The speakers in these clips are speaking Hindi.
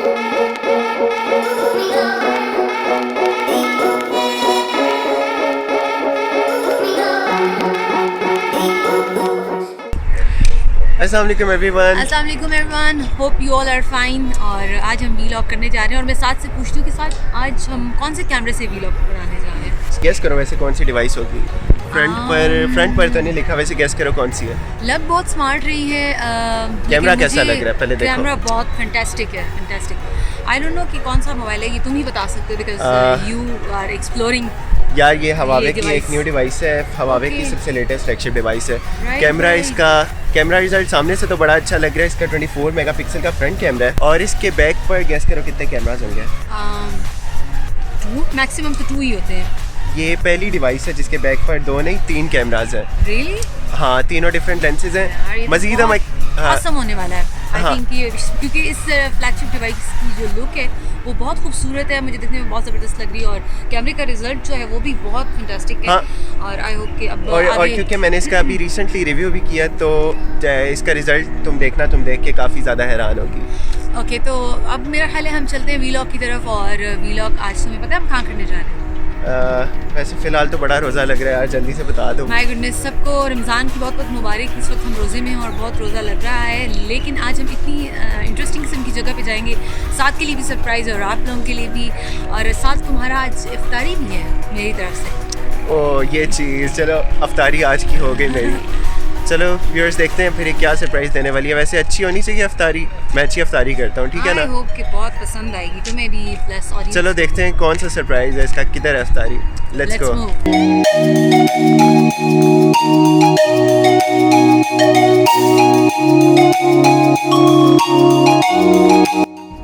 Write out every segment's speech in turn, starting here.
अस्सलाम वालेकुम एवरीवन। अस्सलाम वालेकुम everyone, hope you all are fine. और आज हम वीलॉग करने जा रहे हैं और मैं साथ से पूछती हूँ कि साथ आज हम कौन से कैमरे से वीलॉग बनाने जा रहे हैं। गेस करो वैसे कौन सी डिवाइस होगी। फ्रंट पर तो नहीं लिखा, वैसे गेस करो कौन सी है। लग बहुत स्मार्ट रही है। कैमरा कैसा लग रहा है पहले देखो। कैमरा बहुत फैंटास्टिक है, फैंटास्टिक। आई डोंट नो कि कौन सा मोबाइल है, ये तुम ही बता सकते हो बिकॉज यू आर एक्सप्लोरिंग। यार ये हवावे की device। एक न्यू डिवाइस है, हवावे की Okay। सबसे लेटेस्ट फ्लैगशिप डिवाइस है। Right, camera right। इसका कैमरा रिजल्ट सामने से तो बड़ा अच्छा लग रहा है। इसका 24 मेगापिक्सल का फ्रंट कैमरा है और इसके बैक पर गेस करो कितने कैमरास होंगे। 2 मैक्सिमम तो 2 ही होते हैं। ये पहली डिवाइस है जिसके बैक पर 2 नहीं 3 कैमराज हैं। रियली? हाँ, तीनों डिफरेंट लेंसेज हैं। मजीद हम awesome होने वाला है। आई हाँ। थिंक ये क्योंकि इस फ्लैगशिप डिवाइस की जो लुक है वो बहुत खूबसूरत है, मुझे देखने में बहुत ज़बरदस्त लग रही है और कैमरे का रिजल्ट जो है वो भी बहुत फैंटास्टिक है। हाँ। और आई होप कि अब और क्योंकि मैंने इसका अभी रिसेंटली रिव्यू भी किया तो इसका रिजल्ट तुम देखना, तुम देख के काफ़ी ज़्यादा हैरान होगी। ओके, तो अब मेरा ख्याल है हम चलते हैं वीलॉग की तरफ। और वीलॉग आज तुम्हें पता है हम कहाँ करने जा रहे हैं? वैसे फ़िलहाल तो बड़ा रोज़ा लग रहा है यार, जल्दी से बता दो। माय गुडनेस, सबको रमज़ान की बहुत बहुत मुबारक। इस वक्त हम रोज़े में हैं और बहुत रोज़ा लग रहा है, लेकिन आज हम इतनी इंटरेस्टिंग किस्म की जगह पे जाएंगे। साथ के लिए भी सरप्राइज़ और आप लोगों के लिए भी, और साथ तुम्हारा आज इफ्तारी भी है मेरी तरफ से। ओह ये चीज़, चलो अफ्तारी आज की हो गई मेरी। चलो व्यूअर्स देखते हैं फिर ये क्या सरप्राइज़ देने वाली है। वैसे अच्छी होनी चाहिए अफ्तारी, मैं अच्छी अफ्तारी करता हूँ, ठीक है ना। आई होप कि बहुत पसंद आएगी तुम्हें भी प्लस ऑडियंस। चलो देखते हैं कौन सा सरप्राइज़ है इसका, किधर है अफ्तारी। Let's go.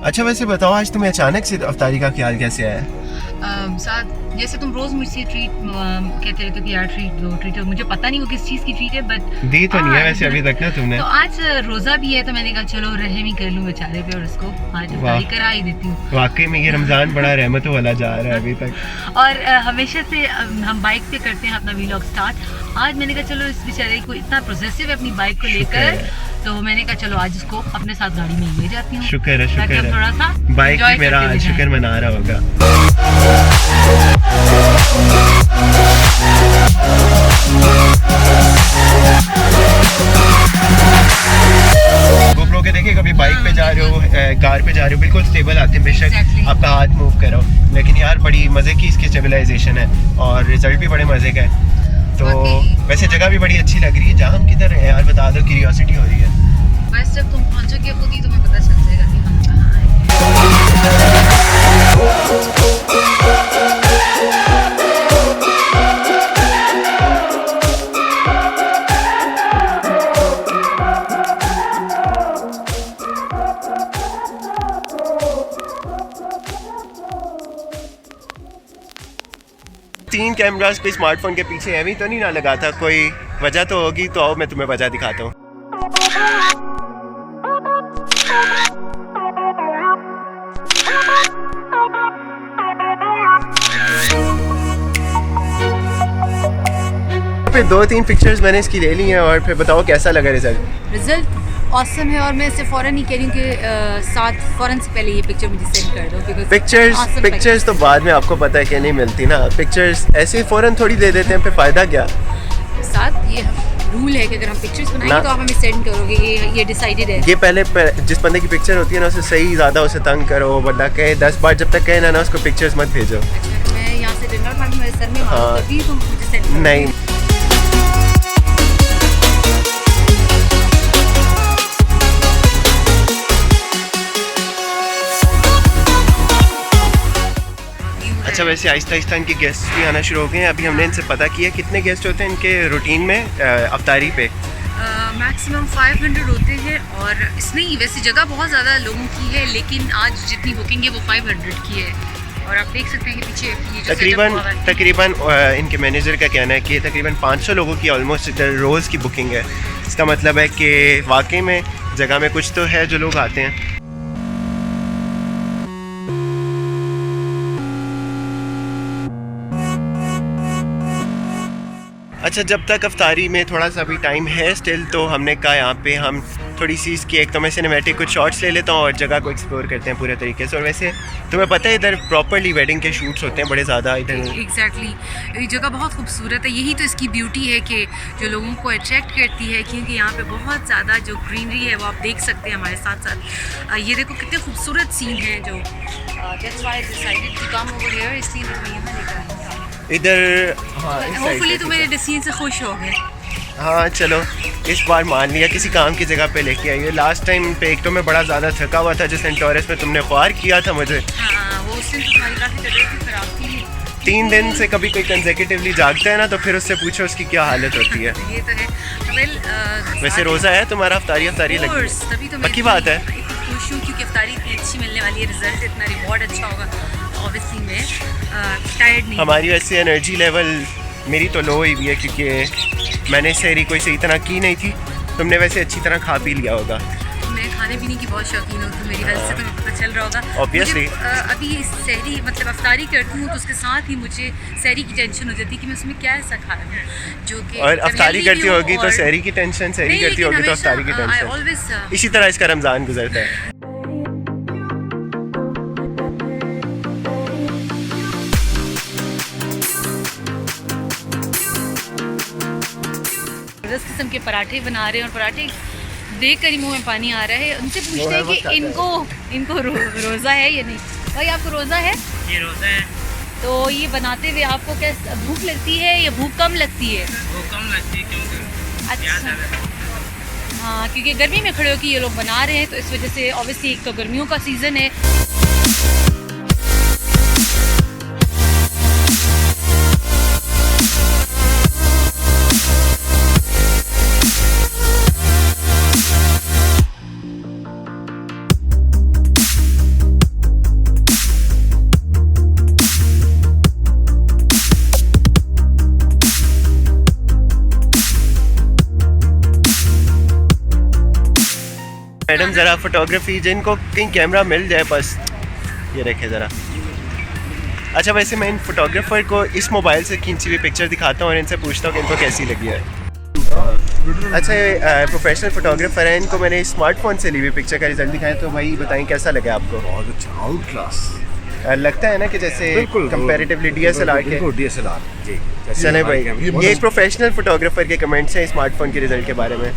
अच्छा वैसे बताओ आज तुम्हें अचानक से अफ्तारी का ख्याल कैसे आया? साथ जैसे तुम रोज मुझसे ट्रीट कहते रहते हो कि यार ट्रीट हो, मुझे पता नहीं वो किस चीज़ की ट्रीट है बट दी तो नहीं है वैसे अभी तक ना तुमने। तो आज रोज़ा भी है तो मैंने कहा चलो रहम ही कर लूँ बेचारे पे और उसको आज अफ्तारी करा ही देती हूँ। वाकई में ये रमज़ान बड़ा रहमतों वाला जा रहा है अभी तक। और हमेशा से हम बाइक पे करते हैं अपना वीलॉग स्टार्ट। आज मैंने कहा चलो इस बेचारे को इतना प्रोसेसिव है अपनी बाइक को लेकर, तो मैंने कहा चलो आज इसको अपने साथ गाड़ी में ले जाती हूँ। शुक्र है, ताकि हम थोड़ा सा बाइक enjoy भी मेरा करते आज हुए शुक्र जाएं। मना रहा होगा। GoPro के देखिए कभी बाइक पे जा रहे हो, कार पे जा रहे हो, बिल्कुल स्टेबल आते हैं बेशक Exactly। आपका हाथ मूव करो, लेकिन यार बड़ी मज़े की इसकी स्टेबलाइजेशन है और रिजल्ट भी बड़े मज़े का है। तो वाकई। वैसे जगह भी बड़ी अच्छी लग रही है। जहाँ हम किधर है यार बता दो, क्यूरियोसिटी हो रही है। बस जब तुम पहुंचोगे खुद ही तुम्हें पता चल जाएगा कि हम कहाँ आए। तीन कैमरास पे स्मार्टफोन के पीछे एवी तो नहीं ना लगा था, कोई वजह तो होगी। तो आओ मैं तुम्हें वजह दिखाता हूँ। फिर 2-3 पिक्चर्स मैंने इसकी ले ली हैं और फिर बताओ कैसा लगा रिजल्ट। रिजल्ट ऑसम है और मैं इसे फ़ौरन ही कह रही हूँ कि साथ फ़ौरन से पहले ये पिक्चर मुझे सेंड कर दो because awesome पिक्चर्स तो बाद में आपको पता है कि नहीं मिलती ना। पिक्चर्स ऐसे ही फ़ौरन थोड़ी दे देते हैं, फिर फ़ायदा क्या। साथ ये रूल है कि अगर हम पिक्चर्स बनाएंगे तो आप हमें सेंड करोगे, ये डिसाइडेड है। ये पहले जिस बंदे की पिक्चर होती है ना उसे सही ज़्यादा उसे तंग करो, बंदा कहे 10 बार, जब तक कहे ना उसको पिक्चर्स मत भेजो। अच्छा, मैं यहाँ से डंडा उठा के मेरे सर में मारूं हाँ। तभी तुम मुझे सेंड करोगे। नहीं अच्छा वैसे आहिस्ता आहिस्ता इनके गेस्ट भी आना शुरू हो गए हैं। अभी हमने इनसे पता किया कितने गेस्ट होते हैं इनके रूटीन में अफ्तारी पे। मैक्सिमम 500 होते हैं और इसमें ही वैसे जगह बहुत ज़्यादा लोगों की है, लेकिन आज जितनी बुकिंग है वो 500 की है। और आप देख सकते हैं कि पीछे ये जो तकरीबन इनके मैनेजर का कहना है कि तकरीबन 500 लोगों की ऑलमोस्ट रोज़ की बुकिंग है। इसका मतलब है कि वाकई में जगह में कुछ तो है जो लोग आते हैं। अच्छा, जब तक अफ्तारी में थोड़ा सा भी टाइम है स्टिल, तो हमने कहा यहाँ पे हम थोड़ी सी इसकी एक तो मैं सिनेमैटिक कुछ शॉट्स ले लेता हूँ और जगह को एक्सप्लोर करते हैं पूरे तरीके से। और वैसे तुम्हें पता है इधर प्रॉपरली वेडिंग के शूट्स होते हैं बड़े ज़्यादा इधर। एग्जैक्टली, ये जगह बहुत खूबसूरत है। यही तो इसकी ब्यूटी है कि जो लोगों को अट्रैक्ट करती है, क्योंकि यहाँ पे बहुत ज़्यादा जो ग्रीनरी है वो आप देख सकते हैं हमारे साथ साथ। ये देखो कितने खूबसूरत सीन हैं जो that's why I decided to come over here, इसलिए मैं यहाँ लेकर आई हूँ इधर। हाँ, होपफुली तुम मेरे डिसीजन से खुश हो गए। हाँ चलो, इस बार मान लिया किसी काम की जगह पे लेके आई है। लास्ट टाइम पे एक तो मैं बड़ा ज़्यादा थका हुआ था जिस टॉरस में तुमने ख्वार किया था मुझे। हाँ, वो उस दिन तुम्हारी काफ़ी तबीयत भी खराब थी। 3 दिन से कभी कोई कंसेक्यूटिवली जागता है ना, तो फिर उससे पूछो उसकी क्या हालत होती है। ये तो है। वैसे रोज़ा है तुम्हारा? अफ्तारी लगी तभी तो पक्की बात है। खुश हूँ क्योंकि अफ्तारी इतनी अच्छी मिलने वाली है, रिजल्ट इतना रिवॉर्ड अच्छा होगा। ऑब्वियसली मैं टायर्ड नहीं। हमारी वैसे एनर्जी लेवल मेरी तो लो ही भी है क्योंकि मैंने सहरी कोई सही तरह की नहीं थी। तुमने वैसे अच्छी तरह खा पी लिया होगा। मैं खाने पीने की बहुत शौकीन हूँ, तो मेरी हेल्थ से तुम्हें पता चल रहा होगा। Obviously। अभी सहरी मतलब अफ्तारी करती हूँ तो उसके साथ ही मुझे सहरी की टेंशन हो जाती है कि मैं उसमें क्या ऐसा खा रही हूँ जो कि। और अफ्तारी करती होगी तो सहरी की टेंशन, सहरी करती होगी तो अफ्तारी की टेंशन। इसी तरह इसका रमज़ान गुजरता है। इस किस्म के पराठे बना रहे हैं और पराठे देख कर ही मुँह में पानी आ रहा है। उनसे पूछते हैं कि इनको रोज़ा है या नहीं। भाई आपको रोज़ा है? ये रोज़ा है। तो ये बनाते हुए आपको क्या भूख लगती है या भूख कम लगती है? वो कम लगती है क्योंकि अच्छा। हाँ, क्योंकि गर्मी में खड़े होकर ये लोग बना रहे हैं तो इस वजह से ऑब्वियसली एक तो गर्मियों का सीज़न है। मैडम ज़रा फोटोग्राफी, जिनको कहीं कैमरा मिल जाए बस ये देखे ज़रा। अच्छा, वैसे मैं इन फोटोग्राफर को इस मोबाइल से खींची हुई पिक्चर दिखाता हूँ और इनसे पूछता हूँ कि इनको कैसी लगी है। अच्छा, ये प्रोफेशनल फोटोग्राफर है, इनको मैंने स्मार्टफोन से ली हुई पिक्चर का रिजल्ट दिखाया, तो भाई बताएं कैसा लगा आपको? बहुत अच्छा, आउट क्लास लगता है ना कि जैसे कंपैरेटिवली DSLR के। DSLR जी। चले भाई, ये एक प्रोफेशनल फोटोग्राफर के कमेंट्स हैं स्मार्टफोन के रिजल्ट के बारे में।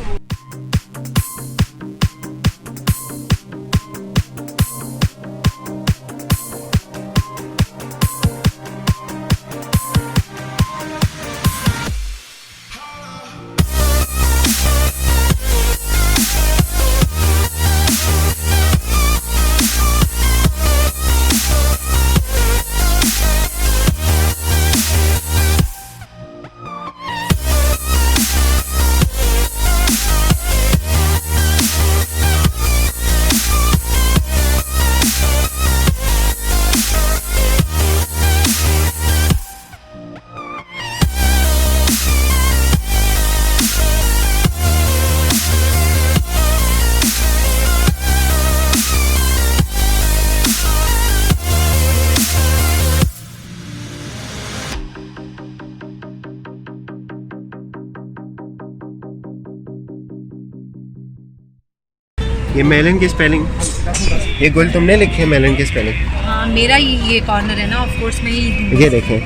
ये मेलन की स्पेलिंग, ये गुल तुमने लिखी है मेलन की स्पेलिंग? हाँ, मेरा ये कॉर्नर है ना, ऑफ कोर्स मैं ही। ये देखें,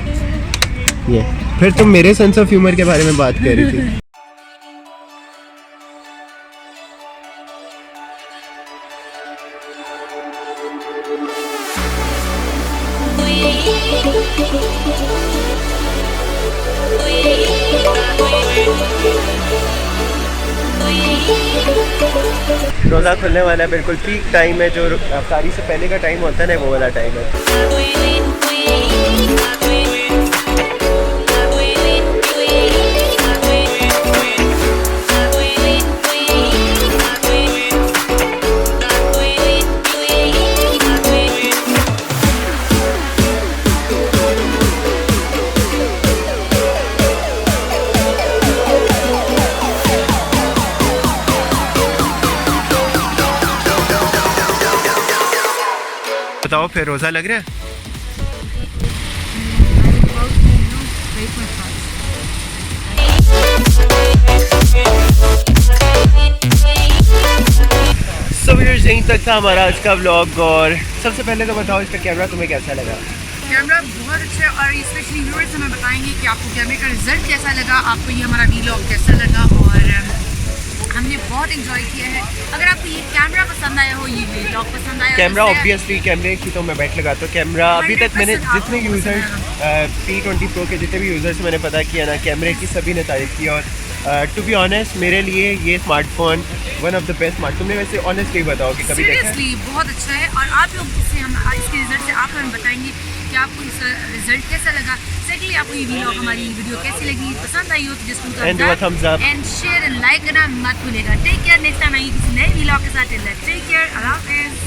ये फिर तुम मेरे सेंस ऑफ ह्यूमर के बारे में बात कर रही थी। रोज़ा खुलने वाला है, बिल्कुल पीक टाइम है, जो अफ्तारी से पहले का टाइम होता है ना, वो वाला टाइम है। बताओ फिर, रोज़ा लग रहा है? सो व्यूअर्स, यहीं तक था हमारा आज का व्लॉग। और सबसे पहले तो बताओ इसका कैमरा तुम्हें कैसा लगा? कैमरा बहुत अच्छा है और स्पेशली व्यूअर्स हमें बताएंगे कि आपको कैमरे का रिजल्ट कैसा लगा, आपको ये हमारा वीलॉग कैसा लगा। और हमने बहुत एंजॉय किया है। अगर आपको ये कैमरा पसंद आया हो, ये व्लॉग पसंद आया, कैमरा ऑब्वियसली कैमरे की तो मैं बैठ लगाता हूँ। कैमरा अभी तक मैंने 100% जितने आपको यूज़र्स P20 Pro के जितने भी यूज़र्स मैंने पता किया ना, कैमरे की सभी ने तारीफ की। और टू बी ऑनेस्ट मेरे लिए ये smartphone one of the best smart. तुमने वैसे ऑनेस्टली बताओ कि कभी देखा है? सीरियसली बहुत अच्छा है। और आप लोग इससे हम इसके रिजल्ट से आप हमें बताएंगे कि आपको इसका रिजल्ट कैसा लगा। सेकंडली आपको ये वीडियो हमारी वीडियो कैसी लगी, पसंद आई हो तो just And do a thumbs up. And share and like करना मत भूलिएगा। टेक केयर, नेक्स्ट टाइम आएंगे किसी नए वीलॉग के साथ। टेक केयर, अल्लाह हाफिज़।